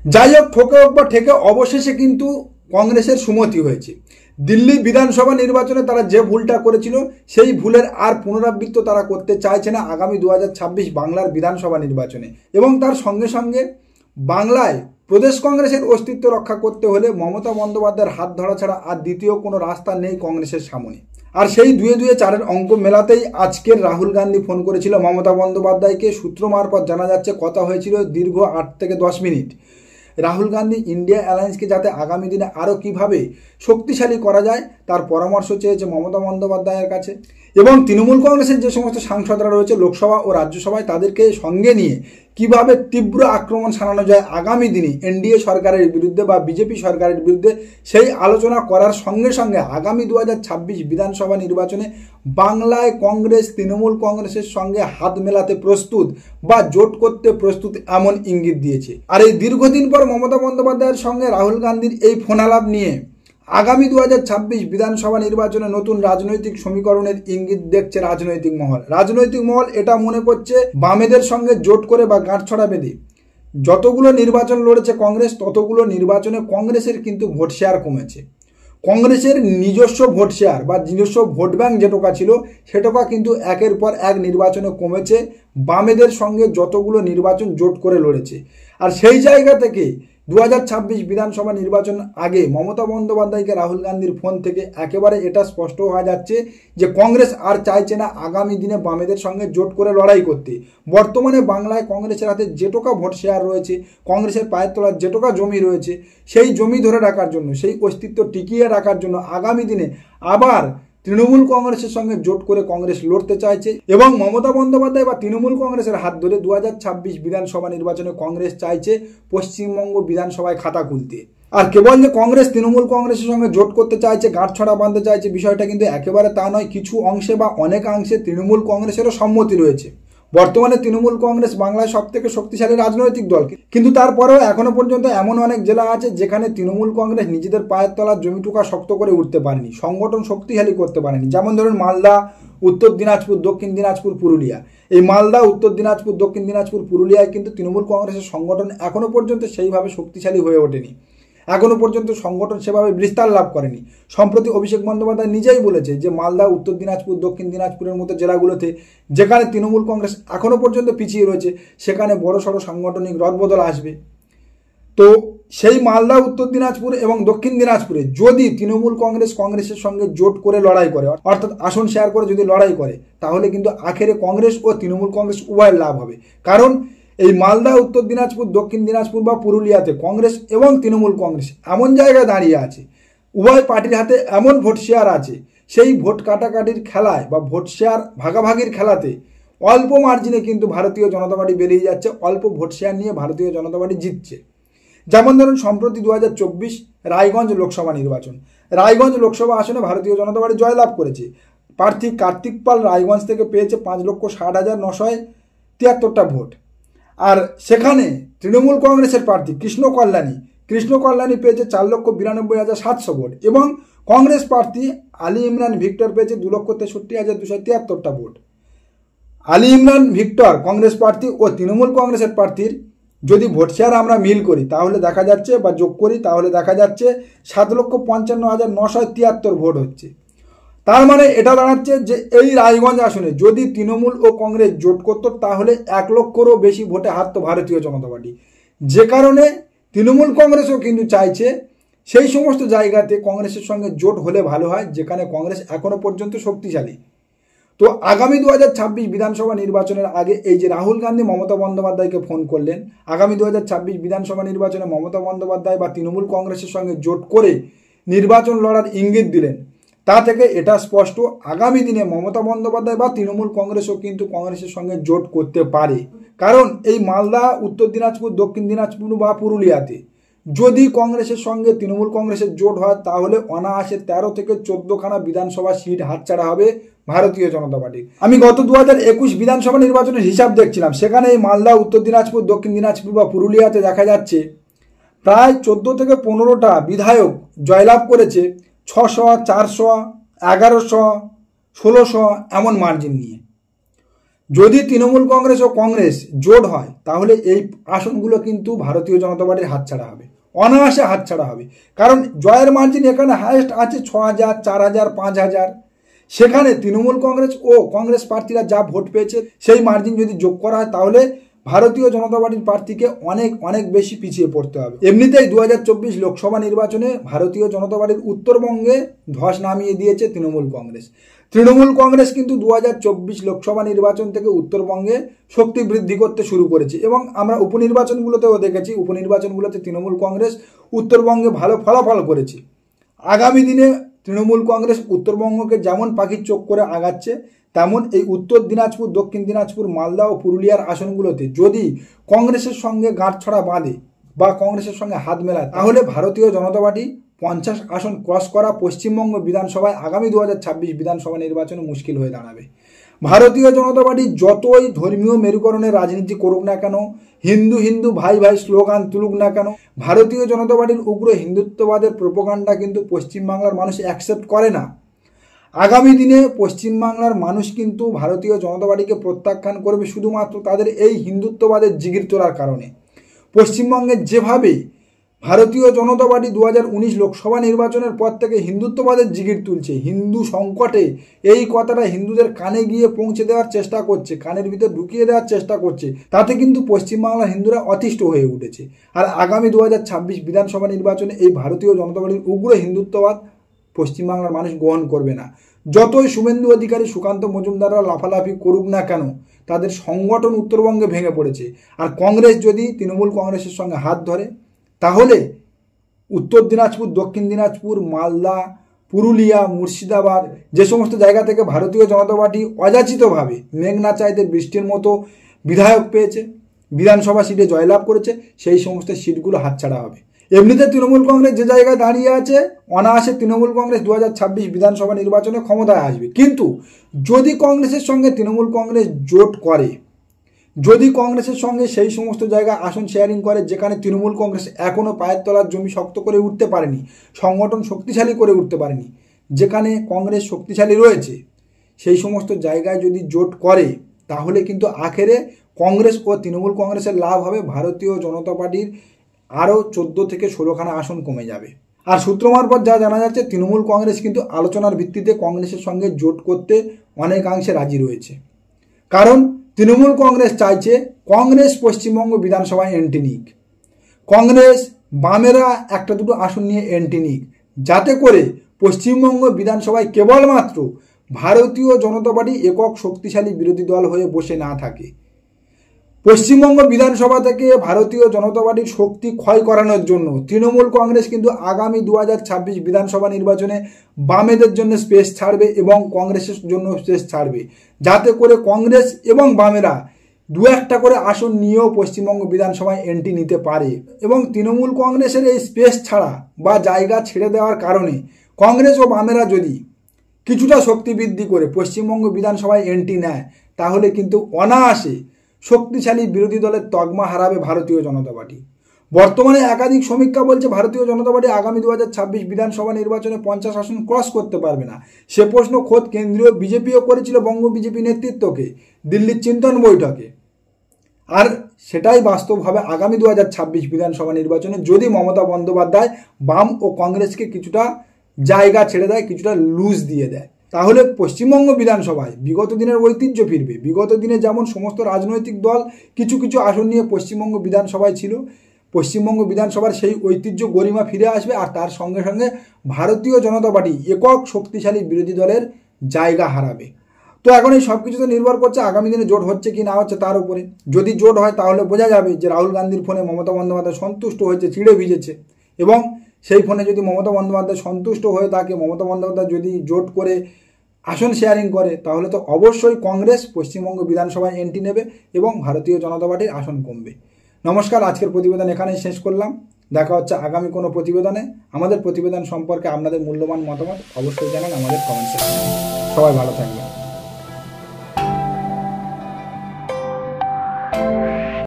যাই হোক, ঠকে হোক বা ঠেকে অবশেষে কিন্তু কংগ্রেসের সুমতি হয়েছে। দিল্লি বিধানসভা নির্বাচনে তারা যে ভুলটা করেছিল সেই ভুলের আর পুনরাবৃত্ত তারা করতে চাইছে না আগামী 2026 বাংলার বিধানসভা নির্বাচনে। এবং তার সঙ্গে সঙ্গে বাংলায় প্রদেশ কংগ্রেসের অস্তিত্ব রক্ষা করতে হলে মমতা বন্দ্যোপাধ্যায়ের হাত ধরা ছাড়া আর দ্বিতীয় কোনো রাস্তা নেই কংগ্রেসের সামনে। আর সেই 2-2-4-এর অঙ্ক মেলাতেই আজকের রাহুল গান্ধী ফোন করেছিল মমতা বন্দ্যোপাধ্যায়কে। সূত্র মারফত জানা যাচ্ছে কথা হয়েছিল দীর্ঘ 8 থেকে 10 মিনিট। রাহুল গান্ধী ইন্ডিয়া অ্যালায়েন্সকে যাতে আগামী দিনে আরও কীভাবে শক্তিশালী করা যায় তার পরামর্শ চেয়েছে মমতা বন্দ্যোপাধ্যায়ের কাছে। এবং তৃণমূল কংগ্রেসের যে সমস্ত সাংসদরা রয়েছে লোকসভা ও রাজ্যসভায় তাদেরকে সঙ্গে নিয়ে কিভাবে তীব্র আক্রমণ সানানো যায় আগামী দিনে এনডিএ সরকারের বিরুদ্ধে বা বিজেপি সরকারের বিরুদ্ধে, সেই আলোচনা করার সঙ্গে সঙ্গে আগামী 2026 বিধানসভা নির্বাচনে বাংলায় কংগ্রেস তৃণমূল কংগ্রেসের সঙ্গে হাত মেলাতে প্রস্তুত বা জোট করতে প্রস্তুত এমন ইঙ্গিত দিয়েছে। আর এই দীর্ঘদিন পর মমতা বন্দ্যোপাধ্যায়ের সঙ্গে রাহুল গান্ধীর এই ফোনালাপ নিয়ে আগামী 2026 বিধানসভা নির্বাচনে নতুন রাজনৈতিক সমীকরণের ইঙ্গিত দেখছে রাজনৈতিক মহল। রাজনৈতিক মহল এটা মনে করছে বামেদের সঙ্গে জোট করে বা গাঁটছড়া বেঁধে যতগুলো নির্বাচন লড়েছে কংগ্রেস ততগুলো নির্বাচনে কংগ্রেসের কিন্তু ভোট শেয়ার কমেছে। কংগ্রেসের নিজস্ব ভোট শেয়ার বা নিজস্ব ভোট ব্যাংক যেটুকা ছিল সেটুকা কিন্তু একের পর এক নির্বাচনে কমেছে বামেদের সঙ্গে যতগুলো নির্বাচন জোট করে লড়েছে। আর সেই জায়গা থেকে 2026 বিধানসভা নির্বাচন আগে মমতা বন্দ্যোপাধ্যায়কে রাহুল গান্ধীর ফোন থেকে একেবারে এটা স্পষ্ট হওয়া যাচ্ছে যে কংগ্রেস আর চাইছে না আগামী দিনে বামেদের সঙ্গে জোট করে লড়াই করতে। বর্তমানে বাংলায় কংগ্রেসের হাতে যেটুকা ভোট শেয়ার রয়েছে, কংগ্রেসের পায়ের তলার যেটুকা জমি রয়েছে, সেই জমি ধরে রাখার জন্য, সেই অস্তিত্ব টিকিয়ে রাখার জন্য আগামী দিনে আবার তৃণমূল কংগ্রেসের সঙ্গে জোট করে কংগ্রেস লড়তে চাইছে। এবং মমতা বন্দ্যোপাধ্যায় বা তৃণমূল কংগ্রেসের হাত ধরে 2026 বিধানসভা নির্বাচনে কংগ্রেস চাইছে পশ্চিমবঙ্গ বিধানসভায় খাতা খুলতে। আর কেবল যে কংগ্রেস তৃণমূল কংগ্রেসের সঙ্গে জোট করতে চাইছে, গাঁটছড়া বাঁধতে চাইছে, বিষয়টা কিন্তু একেবারে তা নয়। কিছু অংশে বা অনেকাংশে তৃণমূল কংগ্রেসেরও সম্মতি রয়েছে। বর্তমানে তৃণমূল কংগ্রেস বাংলায় সব থেকে শক্তিশালী রাজনৈতিক দল, কিন্তু তারপরেও এখনো পর্যন্ত এমন অনেক জেলা আছে যেখানে তৃণমূল কংগ্রেস নিজেদের পায়ের তলার জমিটুকা শক্ত করে উঠতে পারেনি, সংগঠন শক্তিশালী করতে পারেনি। যেমন ধরুন মালদা, উত্তর দিনাজপুর, দক্ষিণ দিনাজপুর, পুরুলিয়া। এই মালদা, উত্তর দিনাজপুর, দক্ষিণ দিনাজপুর, পুরুলিয়ায় কিন্তু তৃণমূল কংগ্রেসের সংগঠন এখনো পর্যন্ত সেইভাবে শক্তিশালী হয়ে ওঠেনি, এখনো পর্যন্ত সংগঠন সেভাবে বিস্তার লাভ করেনি। সম্প্রতি অভিষেক বন্দ্যোপাধ্যায় নিজেই বলেছে যে মালদা, উত্তর দিনাজপুর, দক্ষিণ দিনাজপুরের মতো জেলাগুলোতে যেখানে তৃণমূল কংগ্রেস এখনো পর্যন্ত পিছিয়ে রয়েছে সেখানে বড়সড় সাংগঠনিক রদবদল আসবে। তো সেই মালদা, উত্তর দিনাজপুর এবং দক্ষিণ দিনাজপুরে যদি তৃণমূল কংগ্রেসের সঙ্গে জোট করে লড়াই করে, অর্থাৎ আসন শেয়ার করে যদি লড়াই করে, তাহলে কিন্তু আখেরে কংগ্রেস ও তৃণমূল কংগ্রেস উভয়ের লাভ হবে। কারণ এই মালদা, উত্তর দিনাজপুর, দক্ষিণ দিনাজপুর বা পুরুলিয়াতে কংগ্রেস এবং তৃণমূল কংগ্রেস এমন জায়গায় দাঁড়িয়ে আছে, উভয় পার্টির হাতে এমন ভোট শেয়ার আছে, সেই ভোট কাটাকাটির খেলায় বা ভোট শেয়ার ভাগাভাগির খেলাতে অল্প মার্জিনে কিন্তু ভারতীয় জনতা পার্টি বেরিয়ে যাচ্ছে, অল্প ভোট শেয়ার নিয়ে ভারতীয় জনতা পার্টি জিতছে। যেমন ধরুন সম্প্রতি 2024 রায়গঞ্জ লোকসভা নির্বাচন, রায়গঞ্জ লোকসভা আসনে ভারতীয় জনতা পার্টি জয়লাভ করেছে। প্রার্থী কার্তিক পাল রায়গঞ্জ থেকে পেয়েছে 5,60,973টা ভোট। আর সেখানে তৃণমূল কংগ্রেসের প্রার্থী কৃষ্ণ কল্যাণী পেয়েছে 4,92,700 ভোট এবং কংগ্রেস প্রার্থী আলী ইমরান ভিক্টর পেয়েছে 2,63,273টা ভোট। আলী ইমরান ভিক্টর কংগ্রেস প্রার্থী ও তৃণমূল কংগ্রেসের প্রার্থীর যদি ভোট শেয়ার আমরা মিল করি তাহলে দেখা যাচ্ছে বা যোগ করি তাহলে দেখা যাচ্ছে 7,55,973 ভোট হচ্ছে। তার মানে এটা দাঁড়াচ্ছে যে এই রায়গঞ্জ আসনে যদি তৃণমূল ও কংগ্রেস জোট করত তাহলে 1 লক্ষেরও বেশি ভোটে হারত ভারতীয় জনতা পার্টি। যে কারণে তৃণমূল কংগ্রেসও কিন্তু চাইছে সেই সমস্ত জায়গাতে কংগ্রেসের সঙ্গে জোট হলে ভালো হয় যেখানে কংগ্রেস এখনো পর্যন্ত শক্তিশালী। তো আগামী 2026 বিধানসভা নির্বাচনের আগে এই যে রাহুল গান্ধী মমতা বন্দ্যোপাধ্যায়কে ফোন করলেন, আগামী 2026 বিধানসভা নির্বাচনে মমতা বন্দ্যোপাধ্যায় বা তৃণমূল কংগ্রেসের সঙ্গে জোট করে নির্বাচন লড়ার ইঙ্গিত দিলেন, তা থেকে এটা স্পষ্ট আগামী দিনে মমতা বন্দ্যোপাধ্যায় বা তৃণমূল কংগ্রেসও কিন্তু কংগ্রেসের সঙ্গে জোট করতে পারে। কারণ এই মালদা, উত্তর দিনাজপুর, দক্ষিণ দিনাজপুর বা পুরুলিয়াতে যদি কংগ্রেসের সঙ্গে তৃণমূল কংগ্রেসের জোট হয় তাহলে অনায়াসে 13 থেকে 14খানা বিধানসভা সিট হাতছাড়া হবে ভারতীয় জনতা পার্টির। আমি গত 2021 বিধানসভা নির্বাচনের হিসাব দেখছিলাম, সেখানে এই মালদা, উত্তর দিনাজপুর, দক্ষিণ দিনাজপুর বা পুরুলিয়াতে দেখা যাচ্ছে প্রায় 14 থেকে 15টা বিধায়ক জয়লাভ করেছে 600, 400, 1100, 1600 এমন মার্জিন নিয়ে। যদি তৃণমূল কংগ্রেস ও কংগ্রেস জোট হয় তাহলে এই আসনগুলো কিন্তু ভারতীয় জনতা পার্টির হাতছাড়া হবে, অনায়াসে হাতছাড়া হবে। কারণ জয়ের মার্জিন এখানে হায়েস্ট আছে 6,000, 4,000, 5,000। সেখানে তৃণমূল কংগ্রেস ও কংগ্রেস প্রার্থীরা যা ভোট পেয়েছে সেই মার্জিন যদি যোগ করা হয় তাহলে ভারতীয় জনতা পার্টির প্রার্থীকে অনেক অনেক বেশি পিছিয়ে পড়তে হবে। এমনিতেই 2024 লোকসভা নির্বাচনে ভারতীয় জনতা পার্টির উত্তরবঙ্গে ধস নামিয়ে দিয়েছে তৃণমূল কংগ্রেস। তৃণমূল কংগ্রেস কিন্তু 2024 লোকসভা নির্বাচন থেকে উত্তরবঙ্গে শক্তি বৃদ্ধি করতে শুরু করেছে এবং আমরা উপনির্বাচনগুলোতেও দেখেছি, উপনির্বাচনগুলোতে তৃণমূল কংগ্রেস উত্তরবঙ্গে ভালো ফলাফল করেছে। আগামী দিনে তৃণমূল কংগ্রেস উত্তরবঙ্গকে যেমন পাখির চোখ করে আগাচ্ছে তেমন এই উত্তর দিনাজপুর, দক্ষিণ দিনাজপুর, মালদা ও পুরুলিয়ার আসনগুলোতে যদি কংগ্রেসের সঙ্গে গাঁটছড়া বাঁধে বা কংগ্রেসের সঙ্গে হাত মেলায় তাহলে ভারতীয় জনতা পার্টি 50 আসন ক্রস করা পশ্চিমবঙ্গ বিধানসভায় আগামী 2026 বিধানসভা নির্বাচনে মুশকিল হয়ে দাঁড়াবে। ভারতীয় জনতা পার্টি যতই ধর্মীয় মেরুকরণের রাজনীতি করুক না কেন, হিন্দু হিন্দু ভাই ভাই স্লোগান তুলুক না কেন, ভারতীয় জনতা পার্টির উগ্র হিন্দুত্ববাদের প্রোপাগান্ডা কিন্তু পশ্চিমবাংলার মানুষ অ্যাকসেপ্ট করে না। আগামী দিনে পশ্চিমবাংলার মানুষ কিন্তু ভারতীয় জনতা পার্টিকে প্রত্যাখ্যান করবে শুধুমাত্র তাদের এই হিন্দুত্ববাদের জিগির তোলার কারণে। পশ্চিমবঙ্গে যেভাবে ভারতীয় জনতা পার্টি 2019 লোকসভা নির্বাচনের পর থেকে হিন্দুত্ববাদের জিগির তুলছে, হিন্দু সংকটে এই কথাটা হিন্দুদের কানে গিয়ে পৌঁছে দেওয়ার চেষ্টা করছে, কানের ভিতর ঢুকিয়ে দেওয়ার চেষ্টা করছে, তাতে কিন্তু পশ্চিমবাংলার হিন্দুরা অতিষ্ঠ হয়ে উঠেছে। আর আগামী 2026 বিধানসভা নির্বাচনে এই ভারতীয় জনতা পার্টির উগ্র হিন্দুত্ববাদ পশ্চিমবাংলার মানুষ গ্রহণ করবে না। যতই শুভেন্দু অধিকারী, সুকান্ত মজুমদাররা লাফালাফি করুক না কেন, তাদের সংগঠন উত্তরবঙ্গে ভেঙে পড়েছে। আর কংগ্রেস যদি তৃণমূল কংগ্রেসের সঙ্গে হাত ধরে তাহলে উত্তর দিনাজপুর, দক্ষিণ দিনাজপুর, মালদা, পুরুলিয়া, মুর্শিদাবাদ যে সমস্ত জায়গা থেকে ভারতীয় জনতা পার্টি অযাচিতভাবে মেঘনা চাইতে বৃষ্টির মতো বিধায়ক পেয়েছে, বিধানসভা সিটে জয়লাভ করেছে, সেই সমস্ত সিটগুলো হাতছাড়া হবে। এমনিতে তৃণমূল কংগ্রেস যে জায়গায় দাঁড়িয়ে আছে অনায়াসে তৃণমূল কংগ্রেস 2026 বিধানসভা নির্বাচনে ক্ষমতায় আসবে। কিন্তু যদি কংগ্রেসের সঙ্গে তৃণমূল কংগ্রেস জোট করে, যদি কংগ্রেসের সঙ্গে সেই সমস্ত জায়গায় আসন শেয়ারিং করে যেখানে তৃণমূল কংগ্রেস এখনও পায়ের তলার জমি শক্ত করে উঠতে পারেনি, সংগঠন শক্তিশালী করে উঠতে পারেনি, যেখানে কংগ্রেস শক্তিশালী রয়েছে, সেই সমস্ত জায়গায় যদি জোট করে তাহলে কিন্তু আখেরে কংগ্রেস ও তৃণমূল কংগ্রেসের লাভ হবে, ভারতীয় জনতা পার্টির আরও 14 থেকে 16খানা আসন কমে যাবে। আর সূত্র মারফত যা জানা যাচ্ছে তৃণমূল কংগ্রেস কিন্তু আলোচনার ভিত্তিতে কংগ্রেসের সঙ্গে জোট করতে অনেকাংশে রাজি রয়েছে। কারণ তৃণমূল কংগ্রেস চাইছে কংগ্রেস পশ্চিমবঙ্গ বিধানসভায় এন্ট্রি নিক, কংগ্রেস বামেরা একটা দুটো আসন নিয়ে এন্ট্রি নিক, যাতে করে পশ্চিমবঙ্গ বিধানসভায় কেবলমাত্র ভারতীয় জনতা পার্টি একক শক্তিশালী বিরোধী দল হয়ে বসে না থাকে। পশ্চিমবঙ্গ বিধানসভা থেকে ভারতীয় জনতা পার্টির শক্তি ক্ষয় করানোর জন্য তৃণমূল কংগ্রেস কিন্তু আগামী 2026 বিধানসভা নির্বাচনে বামেদের জন্য স্পেস ছাড়বে এবং কংগ্রেসের জন্য স্পেস ছাড়বে, যাতে করে কংগ্রেস এবং বামেরা দু একটা করে আসন নিয়েও পশ্চিমবঙ্গ বিধানসভায় এন্ট্রি নিতে পারে। এবং তৃণমূল কংগ্রেসের এই স্পেস ছাড়া বা জায়গা ছেড়ে দেওয়ার কারণে কংগ্রেস ও বামেরা যদি কিছুটা শক্তি বৃদ্ধি করে পশ্চিমবঙ্গ বিধানসভায় এন্ট্রি নেয় তাহলে কিন্তু অনায়াসে শক্তিশালী বিরোধী দলের তকমা হারাবে ভারতীয় জনতা পার্টি। বর্তমানে একাধিক সমীক্ষা বলছে ভারতীয় জনতা পার্টি আগামী 2026 বিধানসভা নির্বাচনে 50 আসন ক্রস করতে পারবে না। সে প্রশ্ন খোদ কেন্দ্রীয় বিজেপিও করেছিল বঙ্গ বিজেপি নেতৃত্বকে দিল্লির চিন্তন বৈঠকে। আর সেটাই বাস্তব হবে আগামী 2026 বিধানসভা নির্বাচনে যদি মমতা বন্দ্যোপাধ্যায় বাম ও কংগ্রেসকে কিছুটা জায়গা ছেড়ে দেয়, কিছুটা লুজ দিয়ে দেয়, তাহলে পশ্চিমবঙ্গ বিধানসভায় বিগত দিনের ঐতিহ্য ফিরবে। বিগত দিনে যেমন সমস্ত রাজনৈতিক দল কিছু কিছু আসন নিয়ে পশ্চিমবঙ্গ বিধানসভায় ছিল, পশ্চিমবঙ্গ বিধানসভার সেই ঐতিহ্য গরিমা ফিরে আসবে। আর তার সঙ্গে সঙ্গে ভারতীয় জনতা পার্টি একক শক্তিশালী বিরোধী দলের জায়গা হারাবে। তো এখন এই সব কিছুতে নির্ভর করছে আগামী দিনে জোট হচ্ছে কি না হচ্ছে তার উপরে। যদি জোট হয় তাহলে বোঝা যাবে যে রাহুল গান্ধীর ফোনে মমতা বন্দ্যোপাধ্যায় সন্তুষ্ট হয়েছে, চিড়ে ভিজেছে, এবং সেই ফোনে যদি মমতা বন্দ্যোপাধ্যায় সন্তুষ্ট হয়ে থাকে, মমতা বন্দ্যোপাধ্যায় যদি জোট করে আসন শেয়ারিং করে, তাহলে তো অবশ্যই কংগ্রেস পশ্চিমবঙ্গ বিধানসভায় এন্ট্রি নেবে এবং ভারতীয় জনতা পার্টির আসন কমবে। নমস্কার, আজকের প্রতিবেদন এখানেই শেষ করলাম। দেখা হচ্ছে আগামী কোনো প্রতিবেদনে। আমাদের প্রতিবেদন সম্পর্কে আপনাদের মূল্যবান মতামত অবশ্যই জানান আমাদের কমেন্ট সেকশনে। সবাই ভালো থাকবেন।